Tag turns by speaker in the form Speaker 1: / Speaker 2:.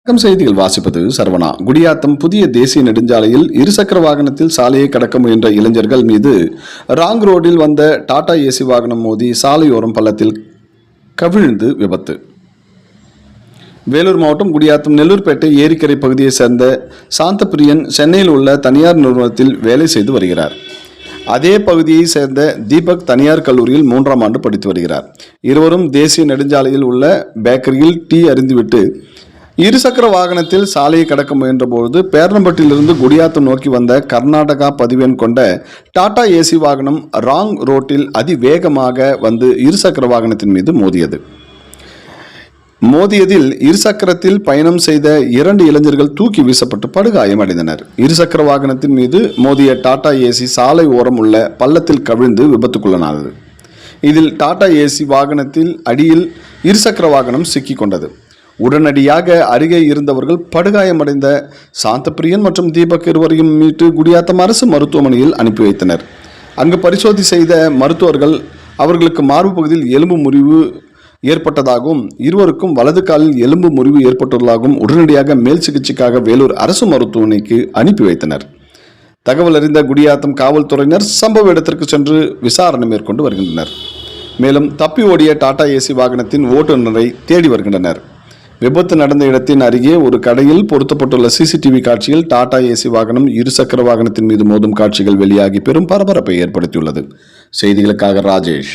Speaker 1: செய்திகள் வாசிப்பது சரவணா. குடியாத்தம் புதிய தேசிய நெடுஞ்சாலையில் இருசக்கர வாகனத்தில் சாலையை கடக்க முயன்ற இளைஞர்கள் மீது ராங் ரோடில் வந்த டாடா ஏசி வாகனம் மோதி சாலையோரம் பள்ளத்தில் கவிழ்ந்து விபத்து. வேலூர் மாவட்டம் குடியாத்தம் நெல்லூர்பேட்டை ஏரிக்கரை பகுதியைச் சேர்ந்த சாந்தப்பிரியன் சென்னையில் உள்ள தனியார் நிறுவனத்தில் வேலை செய்து வருகிறார். அதே பகுதியைச் சேர்ந்த தீபக் தனியார் கல்லூரியில் 3ஆம் ஆண்டு படித்து வருகிறார். இருவரும் தேசிய நெடுஞ்சாலையில் உள்ள பேக்கரியில் டீ அருந்திவிட்டு இருசக்கர வாகனத்தில் சாலையை கடக்க முயன்றபோது பேரணம்பட்டியிலிருந்து குடியாத்தம் நோக்கி வந்த கர்நாடகா பதிவெண் கொண்ட டாடா ஏசி வாகனம் ராங் ரோட்டில் அதிவேகமாக வந்து இருசக்கர வாகனத்தின் மீது மோதியதில் இருசக்கரத்தில் பயணம் செய்த 2 இளைஞர்கள் தூக்கி வீசப்பட்டு படுகாயமடைந்தனர். இருசக்கர வாகனத்தின் மீது மோதிய டாடா ஏசி சாலை ஓரம் உள்ள பள்ளத்தில் கவிழ்ந்து விபத்துக்குள்ளானது. இதில் டாடா ஏசி வாகனத்தில் அடியில் இருசக்கர வாகனம் சிக்கிக் கொண்டது. உடனடியாக அருகே இருந்தவர்கள் படுகாயமடைந்த சாந்தப்பிரியன் மற்றும் தீபக் இருவரையும் மீட்டு குடியாத்தம் அரசு மருத்துவமனையில் அனுப்பி வைத்தனர். அங்கு பரிசோதனை செய்த மருத்துவர்கள் அவர்களுக்கு மார்பு பகுதியில் எலும்பு முறிவு ஏற்பட்டதாகவும் இருவருக்கும் வலது காலில் எலும்பு முறிவு ஏற்பட்டுள்ளதாகவும் உடனடியாக மேல் சிகிச்சைக்காக வேலூர் அரசு மருத்துவமனைக்கு அனுப்பி வைத்தனர். தகவல் அறிந்த குடியாத்தம் காவல்துறையினர் சம்பவ இடத்திற்கு சென்று விசாரணை மேற்கொண்டு வருகின்றனர். மேலும் தப்பி ஓடிய டாடா ஏசி வாகனத்தின் ஓட்டுநரை தேடி வருகின்றனர். விபத்து நடந்த இடத்தின் அருகே ஒரு கடையில் பொருத்தப்பட்டுள்ள சிசிடிவி காட்சியில் டாடா ஏசி வாகனம் இருசக்கர வாகனத்தின் மீது மோதும் காட்சிகள் வெளியாகி பெரும் பரபரப்பை ஏற்படுத்தியுள்ளது. செய்திகளுக்காக ராஜேஷ்.